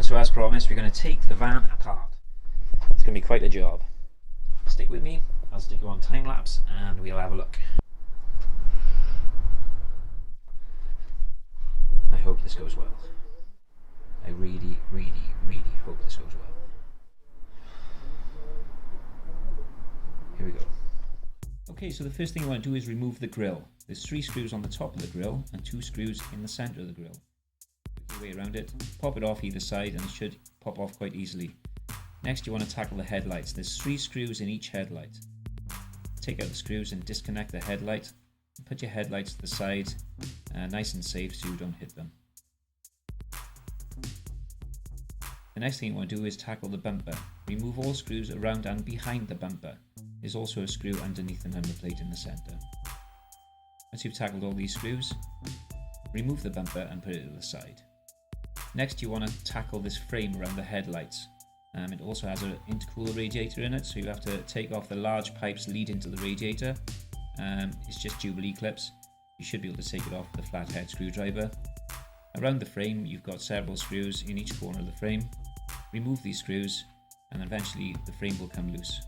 So as promised, we're going to take the van apart. It's going to be quite a job. Stick with me, I'll stick you on time lapse and we'll have a look. I hope this goes well. I really, really, really hope this goes well. Here we go. Okay, so the first thing you want to do is remove the grill. There's 3 screws on the top of the grill and 2 screws in the center of the grill. Work your way around it, pop it off either side and it should pop off quite easily. Next you want to tackle the headlights. There's 3 screws in each headlight. Take out the screws and disconnect the headlight. Put your headlights to the side, nice and safe so you don't hit them. The next thing you want to do is tackle the bumper. Remove all screws around and behind the bumper. There's also a screw underneath the number plate in the center. Once you've tackled all these screws, remove the bumper and put it to the side. Next you want to tackle this frame around the headlights. It also has an intercooler radiator in it, so you have to take off the large pipes leading to the radiator. It's just Jubilee clips. You should be able to take it off with a flathead screwdriver. Around the frame you've got several screws in each corner of the frame. Remove these screws and eventually the frame will come loose.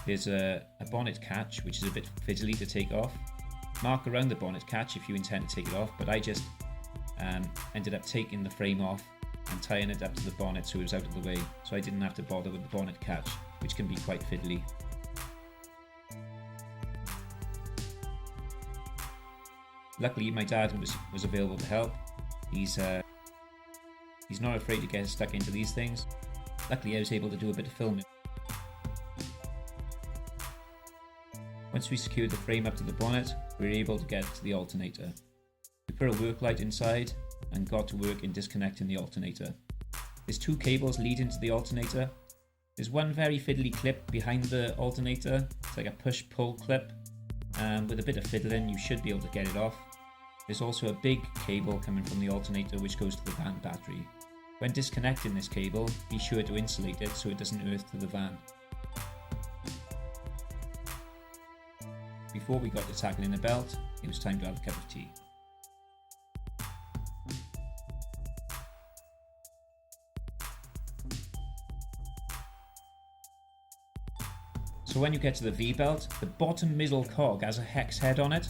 There's a bonnet catch which is a bit fiddly to take off. Mark around the bonnet catch if you intend to take it off, but I just ended up taking the frame off and tying it up to the bonnet so it was out of the way, so I didn't have to bother with the bonnet catch, which can be quite fiddly. Luckily my dad was available to help. He's not afraid to get stuck into these things. Luckily I was able to do a bit of filming. Once we secured the frame up to the bonnet, we were able to get to the alternator. We put a work light inside and got to work in disconnecting the alternator. There's 2 cables leading to the alternator. There's one very fiddly clip behind the alternator. It's like a push-pull clip. With a bit of fiddling you should be able to get it off. There's also a big cable coming from the alternator which goes to the van battery. When disconnecting this cable, be sure to insulate it so it doesn't earth to the van. Before we got to tackling the belt, it was time to have a cup of tea. So when you get to the V-belt, the bottom middle cog has a hex head on it.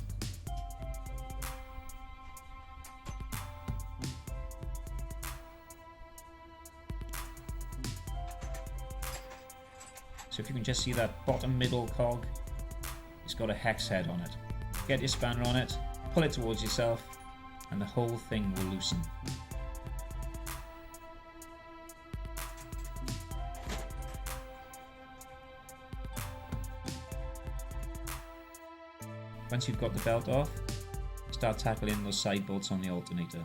So if you can just see that bottom middle cog, it's got a hex head on it. Get your spanner on it, pull it towards yourself, and the whole thing will loosen. Once you've got the belt off, start tackling those side bolts on the alternator.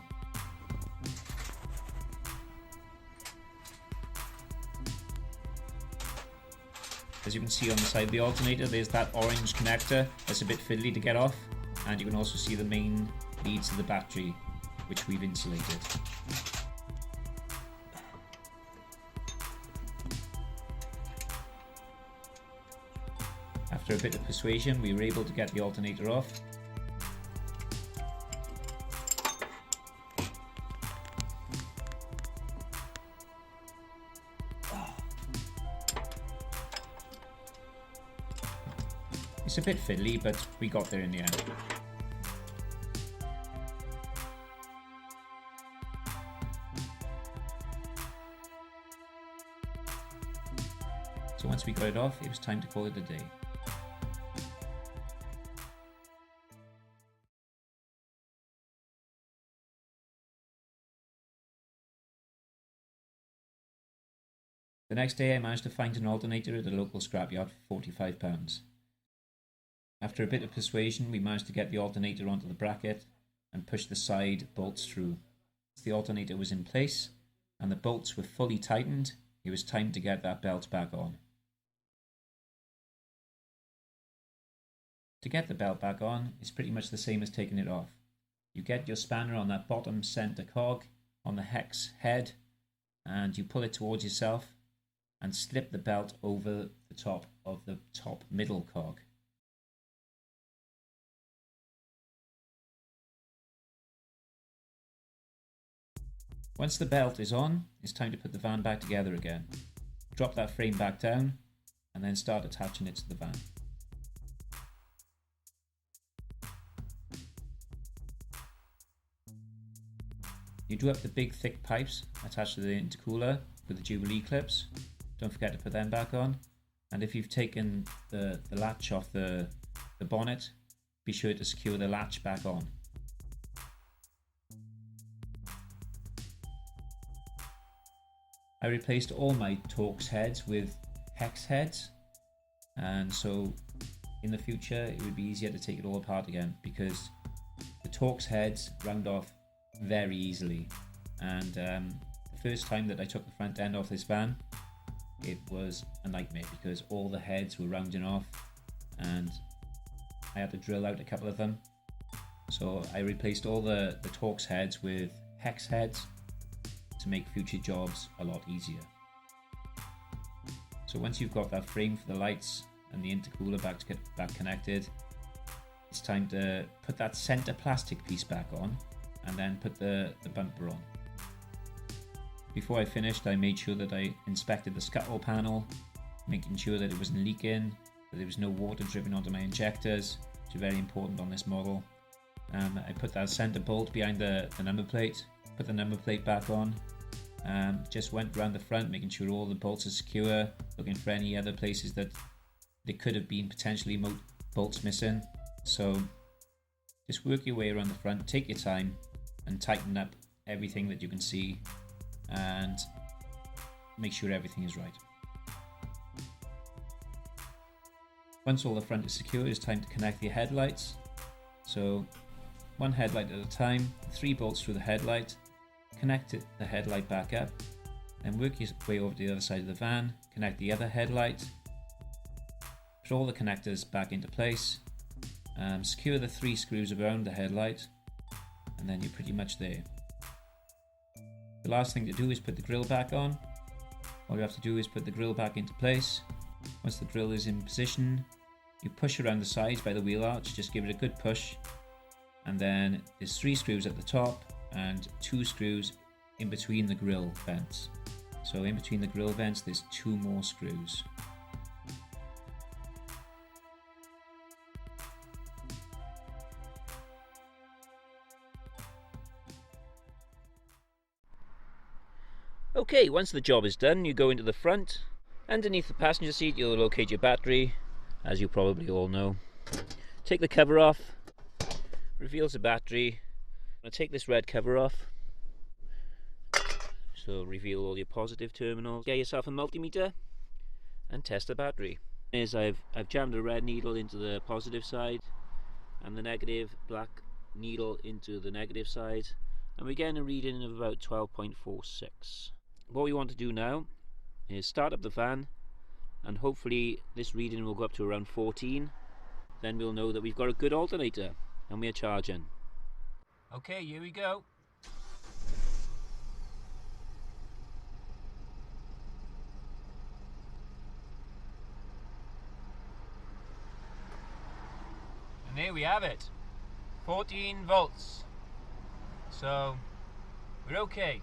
As you can see on the side of the alternator, there's that orange connector that's a bit fiddly to get off, and you can also see the main leads to the battery, which we've insulated. After a bit of persuasion, we were able to get the alternator off. It's a bit fiddly, but we got there in the end. So once we got it off, it was time to call it a day. The next day I managed to find an alternator at a local scrapyard for £45. After a bit of persuasion we managed to get the alternator onto the bracket and push the side bolts through. Once the alternator was in place and the bolts were fully tightened, it was time to get that belt back on. To get the belt back on, it's pretty much the same as taking it off. You get your spanner on that bottom center cog on the hex head and you pull it towards yourself and slip the belt over the top of the top middle cog. Once the belt is on, it's time to put the van back together again. Drop that frame back down and then start attaching it to the van. You do have the big thick pipes attached to the intercooler with the Jubilee clips. Don't forget to put them back on. And if you've taken the latch off the bonnet, be sure to secure the latch back on. I replaced all my Torx heads with hex heads, and so in the future it would be easier to take it all apart again, because the Torx heads round off very easily, and the first time that I took the front end off this van, it was a nightmare because all the heads were rounding off and I had to drill out a couple of them. So I replaced all the Torx heads with hex heads to make future jobs a lot easier. So once you've got that frame for the lights and the intercooler back connected, it's time to put that center plastic piece back on and then put the bumper on. Before I finished, I made sure that I inspected the scuttle panel, making sure that it wasn't leaking, that there was no water dripping onto my injectors, which are very important on this model. I put that center bolt behind the number plate, put the number plate back on, just went around the front making sure all the bolts are secure, looking for any other places that there could have been potentially bolts missing. So just work your way around the front, take your time and tighten up everything that you can see and make sure everything is right. Once all the front is secure, it's time to connect the headlights. So one headlight at a time, 3 bolts through the headlight, connect the headlight back up, then work your way over to the other side of the van, connect the other headlight, put all the connectors back into place, secure the 3 screws around the headlight, and then you're pretty much there. The last thing to do is put the grille back on. All you have to do is put the grille back into place. Once the grille is in position, you push around the sides by the wheel arch, just give it a good push, and then there's 3 screws at the top and 2 screws in between the grille vents. So in between the grille vents there's 2 more screws. Okay, once the job is done, you go into the front. Underneath the passenger seat you'll locate your battery, as you probably all know. Take the cover off, reveals the battery. I'm going to take this red cover off, so reveal all your positive terminals. Get yourself a multimeter and test the battery. I've jammed a red needle into the positive side and the negative black needle into the negative side, and we're getting a reading of about 12.46. What we want to do now is start up the van, and hopefully this reading will go up to around 14. Then we'll know that we've got a good alternator and we are charging. Okay, here we go. And there we have it, 14 volts. So we're okay.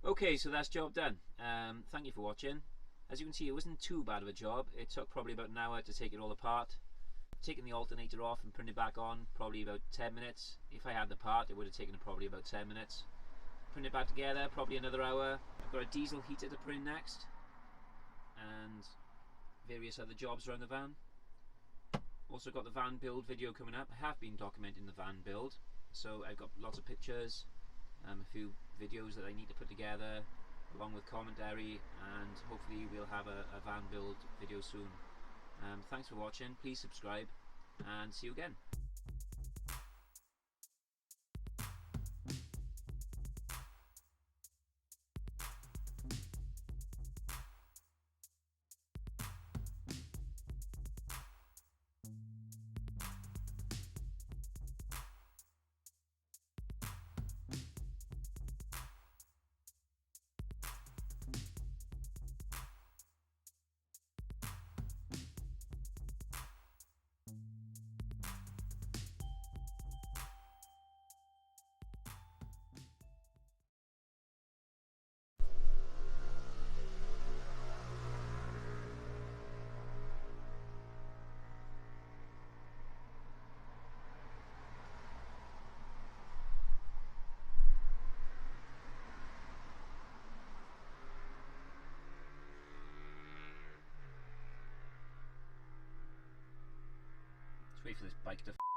Okay, so that's job done. Thank you for watching. As you can see, it wasn't too bad of a job. It took probably about an hour to take it all apart. Taking the alternator off and putting it back on, probably about 10 minutes. If I had the part, it would have taken probably about 10 minutes. Putting it back together, probably another hour. I've got a diesel heater to put in next, and various other jobs around the van. Also got the van build video coming up. I have been documenting the van build, so I've got lots of pictures, a few videos that I need to put together, along with commentary, and hopefully we'll have a van build video soon. Thanks for watching, please subscribe, and see you again. this bike to